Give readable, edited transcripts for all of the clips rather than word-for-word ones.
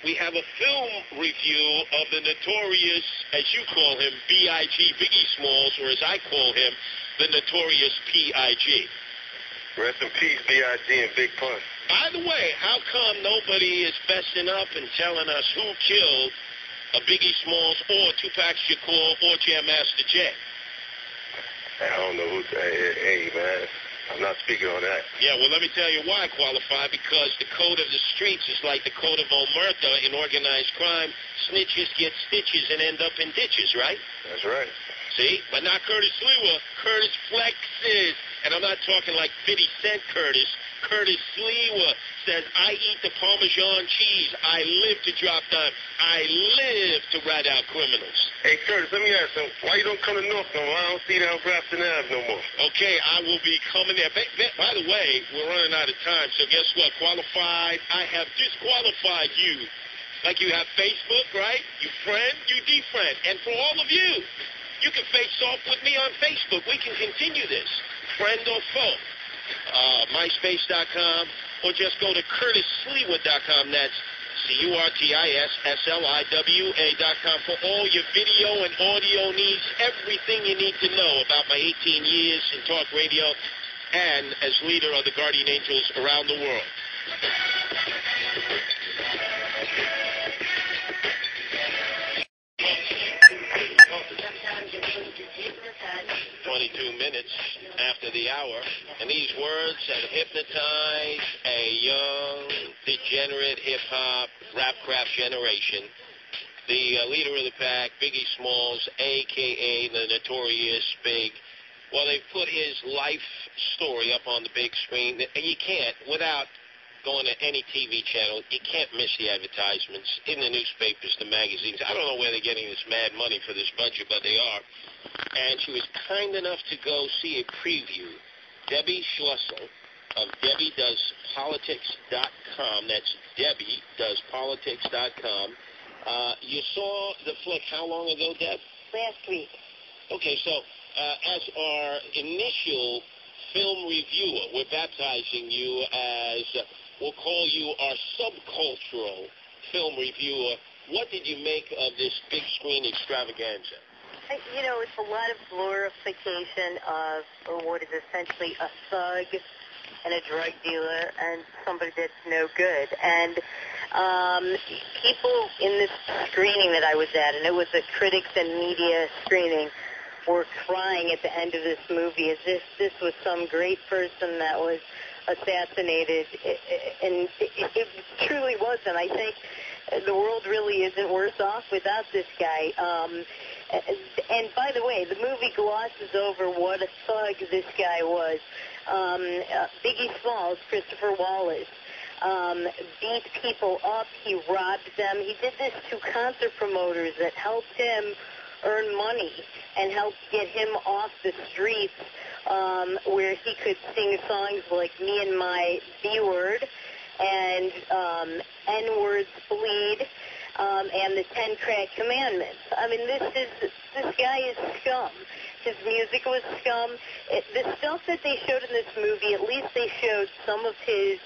We have a film review of the notorious, as you call him, B.I.G., Biggie Smalls, or as I call him, the notorious P.I.G. Rest in peace, B.I.G. and Big Pun. By the way, how come nobody is fessing up and telling us who killed Biggie Smalls or Tupac Shakur or Jam Master Jay? I don't know who. Hey, man, I'm not speaking on that. Yeah, well, let me tell you why I qualify. Because the code of the streets is like the code of omerta in organized crime. Snitches get stitches and end up in ditches, right? That's right. See? But not Curtis Lewa. Curtis flexes. And I'm not talking like 50 Cent Curtis. Curtis Lewa says, I eat the Parmesan cheese. I live to drop dime. I live to rat out criminals. Hey, Curtis, let me ask you, why you don't come to North no more? I don't see you down Grafton Ave no more. Okay, I will be coming there. By the way, we're running out of time, so guess what? Qualified. I have disqualified you. Like you have Facebook, right? You friend, you defriend. And for all of you, you can face off with me on Facebook. We can continue this. Friend or foe. MySpace.com, or just go to CurtisSliwa.com. That's CurtisSliwa.com for all your video and audio needs, everything you need to know about my 18 years in talk radio and as leader of the Guardian Angels around the world. 22 minutes after the hour, and these words have hypnotized a young, degenerate hip-hop, rap-crap generation. The leader of the pack, Biggie Smalls, a.k.a. the Notorious Big, well, they've put his life story up on the big screen. And you can't, without going to any TV channel, you can't miss the advertisements in the newspapers, the magazines. I don't know where they're getting this mad money for this budget, but they are. And she was kind enough to go see a preview. Debbie Schlussel of DebbieDoesPolitics.com. That's DebbieDoesPolitics.com. You saw the flick how long ago, Deb? Last week. Okay, so as our initial film reviewer, we're baptizing you as, we'll call you our subcultural film reviewer. What did you make of this big screen extravaganza? You know, it's a lot of glorification of what is essentially a thug and a drug dealer and somebody that's no good. And people in this screening that I was at, and it was a critics and media screening, were crying at the end of this movie as if this was some great person that was assassinated. And it truly wasn't. I think the world really isn't worse off without this guy. And by the way, the movie glosses over what a thug this guy was. Biggie Smalls, Christopher Wallace, beat people up. He robbed them. He did this to concert promoters that helped him earn money and helped get him off the streets, where he could sing songs like Me and My B-Word and N-Words Bleed, and the 10 Crack Commandments. I mean, this guy is scum. His music was scum. The stuff that they showed in this movie, at least they showed some of his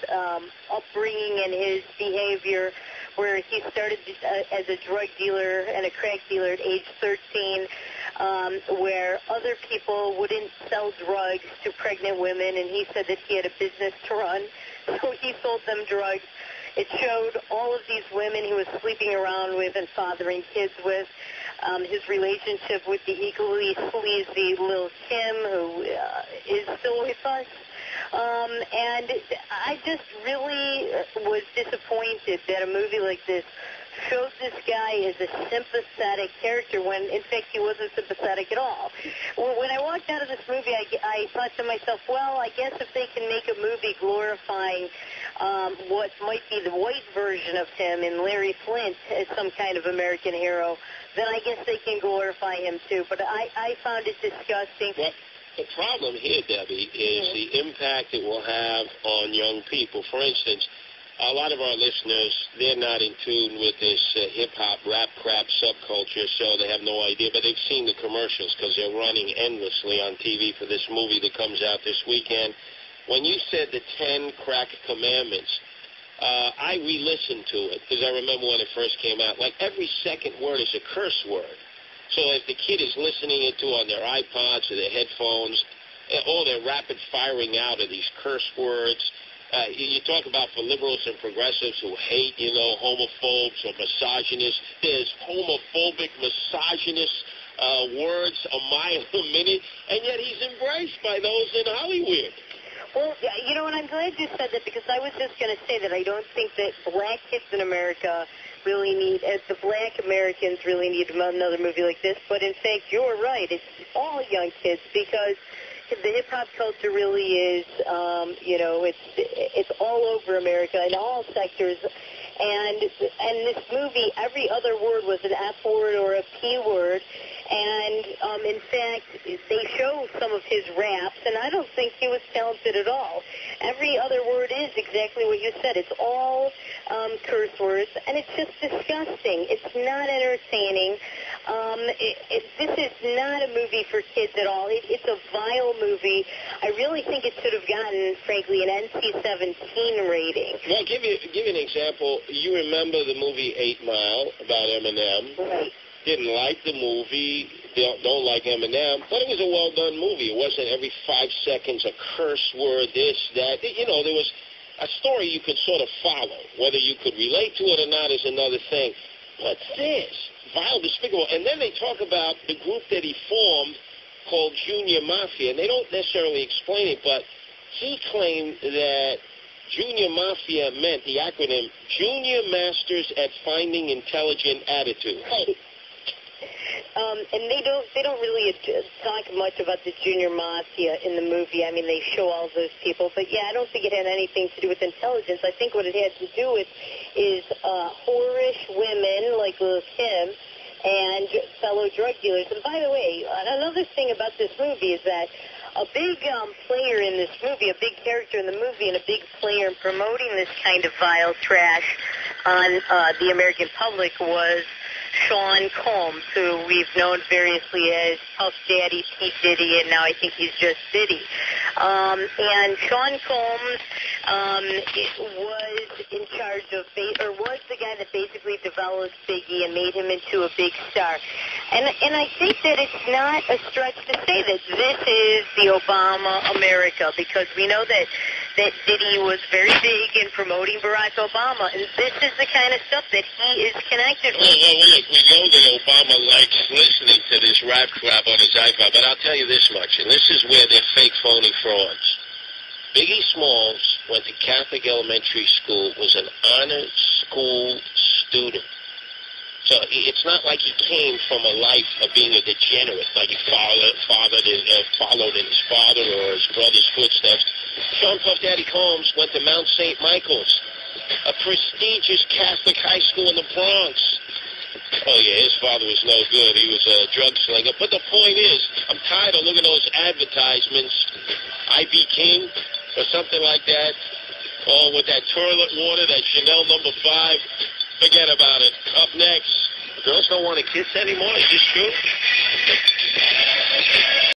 upbringing and his behavior, where he started as a drug dealer and a crack dealer at age 13, where other people wouldn't sell drugs to pregnant women, and he said that he had a business to run, so he sold them drugs. It showed all of these women he was sleeping around with and fathering kids with, his relationship with the equally sleazy Lil Kim, who is still with us. And I just really was disappointed that a movie like this showed this guy as a sympathetic character when, in fact, he wasn't sympathetic at all. When I walked out of this movie, I thought to myself, well, I guess if they can make a movie glorifying what might be the white version of him in Larry Flint as some kind of American hero, then I guess they can glorify him too. But I found it disgusting. Well, the problem here, Debbie, is the impact it will have on young people. For instance, a lot of our listeners, they're not in tune with this hip-hop, rap-crap subculture, so they have no idea. But they've seen the commercials because they're running endlessly on TV for this movie that comes out this weekend. When you said the 10 Crack Commandments, I re-listened to it because I remember when it first came out. Like, every second word is a curse word. So if the kid is listening it to on their iPods or their headphones, all they're rapid firing out of these curse words. You talk about for liberals and progressives who hate, homophobes or misogynists. There's homophobic, misogynist words a mile a minute, and yet he's embraced by those in Hollywood. Well, and I'm glad you said that, because I was just going to say that I don't think that black kids in America really need, the black Americans really need another movie like this. But in fact, you're right. It's all young kids, because the hip-hop culture really is, it's all over America in all sectors. And this movie, every other word was an F word or a P word. And, in fact, they show some of his raps, and I don't think he was talented at all. Every other word is exactly what you said. It's all curse words, and it's just disgusting. It's not entertaining. This is not a movie for kids at all. It's a vile movie. I really think it should have gotten, frankly, an NC-17 rating. Well, give you an example. You remember the movie 8 Mile about Eminem. Right. Didn't like the movie, don't like Eminem, but it was a well-done movie. It wasn't every 5 seconds a curse word, this, that. There was a story you could sort of follow. Whether you could relate to it or not is another thing. What's this? Vile, despicable. And then they talk about the group that he formed called Junior Mafia, and they don't necessarily explain it, but he claimed that Junior Mafia meant, the acronym, Junior Masters at Finding Intelligent Attitude. And they don't really talk much about the Junior Mafia in the movie. I mean, they show all those people, but yeah, I don't think it had anything to do with intelligence. I think what it had to do with is whorish women like Lil Kim and fellow drug dealers. And by the way, another thing about this movie is that a big player in this movie, a big character in the movie, and a big player in promoting this kind of vile trash on the American public was Sean Combs, who we've known variously as Puff Daddy, P. Diddy, and now I think he's just Diddy. And Sean Combs was in charge of, or was the guy that basically developed Biggie and made him into a big star. And I think that it's not a stretch to say that this is the Obama America, because we know that Diddy was very big in promoting Barack Obama, and this is the kind of stuff that he is connected with. Well, look, we know that Obama likes listening to this rap crap on his iPod, but I'll tell you this much, and this is where they're fake, phony frauds. Biggie Smalls went to Catholic elementary school, was an honor school student. So it's not like he came from a life of being a degenerate, like he followed in his father or his brother's footsteps. Sean Puff Daddy Combs went to Mount St. Michael's, a prestigious Catholic high school in the Bronx. Oh, yeah, his father was no good. He was a drug slinger. But the point is, I'm tired of looking at those advertisements, I.B. King or something like that, or with that toilet water, that Chanel No. 5. Forget about it. Up next, girls don't want to kiss anymore. Is this true?